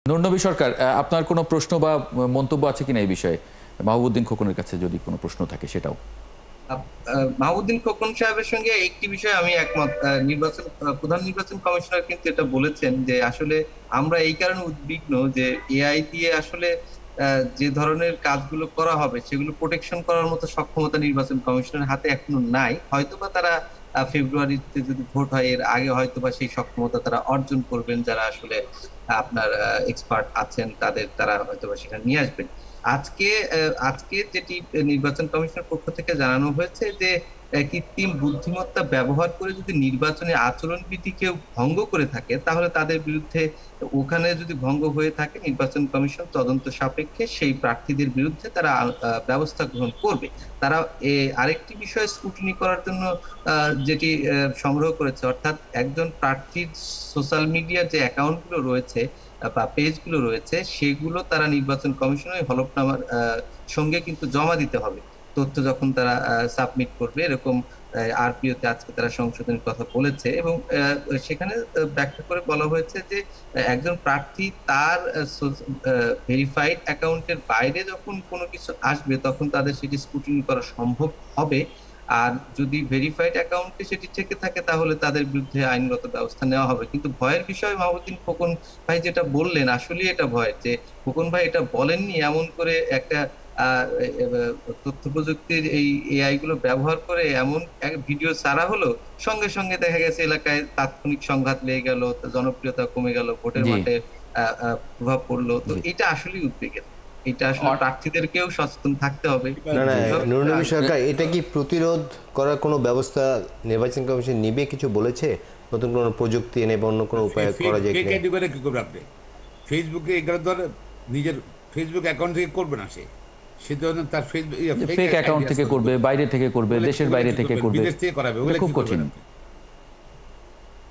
নুরনবী সরকার, আপনার কোনো প্রশ্ন বা মন্তব্য আছে কিনা এই বিষয়ে? মাহবুবউদ্দিন খোকনের কাছে যদি কোনো প্রশ্ন থাকে সেটাও। মাহবুবউদ্দিন খোকন সাহেবের সঙ্গে একটি বিষয়ে আমি একমত। প্রধান নির্বাচন কমিশনার কিন্তু এটা বলেছেন যে আসলে আমরা এই কারণে উদ্বিগ্ন যে এআই দিয়ে আসলে যে ধরনের কাজগুলো করা হবে সেগুলো প্রোটেকশন করার মতো সক্ষমতা নির্বাচন কমিশনের হাতে এখনো নাই। হয়তোবা তারা ফেব্রুয়ারিতে যদি ভোট হয় এর আগে হয়তোবা সেই সক্ষমতা তারা অর্জন করবেন, যারা আসলে আপনার এক্সপার্ট আছেন তারা হয়তোবা সেটা নিয়ে আসবেন। আজকে আজকে যেটি নির্বাচন কমিশনের পক্ষ থেকে জানানো হয়েছে যে কৃত্রিম বুদ্ধিমত্তা ব্যবহার করে যদি নির্বাচনী আচরণবিধি কেউ ভঙ্গ করে থাকে তাহলে তাদের বিরুদ্ধে, ওখানে যদি ভঙ্গ হয়ে থাকে, নির্বাচন কমিশন তদন্ত সাপেক্ষে সেই প্রার্থীদের বিরুদ্ধে তারা ব্যবস্থা গ্রহণ করবে। তারা আরেকটি বিষয় স্ক্রুটিনি করার জন্য যেটি সংগ্রহ করেছে, অর্থাৎ একজন প্রার্থীর সোশ্যাল মিডিয়ার যে অ্যাকাউন্টগুলো রয়েছে বা পেজগুলো রয়েছে সেগুলো তারা নির্বাচন কমিশনের হলফনামার সঙ্গে কিন্তু জমা দিতে হবে তথ্য যখন তারা সাবমিট করবে। এরকম আরপিওতে আজকে তারা সংশোধনের কথা বলেছে এবং সেখানে ব্যাখ্যা করে বলা হয়েছে যে একজন প্রার্থী তার ভেরিফাইড অ্যাকাউন্টের বাইরে যখন কোনো কিছু আসবে তখন তাদের সেটি স্ক্রুটিনি করা সম্ভব হবে। আর যদি ভেরিফাইড অ্যাকাউন্টে সেটি থেকে থাকে তাহলে তাদের বিরুদ্ধে আইনগত ব্যবস্থা নেওয়া হবে। কিন্তু ভয়ের বিষয় মাহবুবউদ্দিন খোকন ভাই যেটা বললেন আসলে এটা ভয় যে খোকন ভাই এটা বলেননি এমন করে একটা তথ্য প্রযুক্তির এই এআই গুলো ব্যবহার করে এমন এক ভিডিও ছাড়া হলো, সঙ্গে সঙ্গে দেখা গেছে এলাকায় তাৎক্ষণিক সংঘাত লেগে গেল, জনপ্রিয়তা কমে গেল, ভোটের জি, মাঠে প্রভাব পড়লো। তো জি। এটা আসলেই উদ্বেগের। এটা আসলে অন- প্রার্থীদেরকেও সচেতন থাকতে হবে। না না, জি। নুরনবী সরকার এটা কি প্রতিরোধ করার কোনো ব্যবস্থা নির্বাচন কমিশন নিবে, কিছু বলেছে? নতুন কোনো প্রযুক্তি এনে বা অন্য কোনো উপায় করা যায় ফেক কিনা? আইডি করে কি করবে আপনি? ফেসবুকে এগুলো ধর নিজের ফেসবুক অ্যাকাউন্ট থেকে করবে না সে, সে তো তার Facebook fake fake ID account থেকে আছে করবে, বাইরে থেকে করবে, ওগুলো দেশের ওগুলো বাইরে কি থেকে করবেন? করবে। বিদেশ থেকে করাবে, এটা ওগুলো খুব কি করবেন কঠিন। আপনি?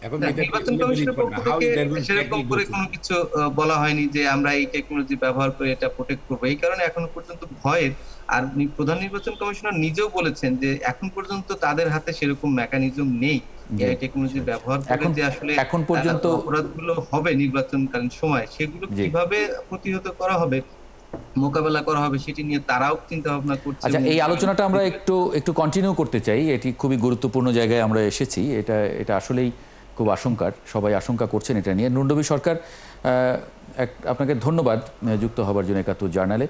এখন না, এটা নির্বাচন ওগুলো বিলিভ কমিশনের করে পক্ষ না। হাউ থেকে দ্যাট উইল ফেক সেরকম করে কোনো কিছু বলা হয়নি যে আমরা এই টেকনোলজি ব্যবহার করে এটা প্রোটেক্ট করবো। এই কারণে এখনো পর্যন্ত ভয়ের। আর প্রধান নির্বাচন কমিশনার নিজেও বলেছেন যে এখন পর্যন্ত তাদের হাতে সেরকম মেকানিজম নেই জি, এআই টেকনোলজি আচ্ছা, আচ্ছা। ব্যবহার করে এখন যে আসলে এখন পর্যন্ত অপরাধগুলো হবে নির্বাচনকালীন সময় সেগুলো জি। কিভাবে প্রতিহত করা হবে, মোকাবেলা করা হবে সেটি নিয়ে তারাও চিন্তা ভাবনা করছে আচ্ছা, এবং এই আলোচনাটা আমরা দিবে। একটু একটু কন্টিনিউ করতে চাই। এটি খুবই গুরুত্বপূর্ণ জায়গায় আমরা এসেছি। এটা এটা আসলেই খুব আশঙ্কার। সবাই আশঙ্কা করছেন এটা নিয়ে। নুরনবী সরকার, আপনাকে ধন্যবাদ যুক্ত হবার জন্য একাত্তর জার্নালে।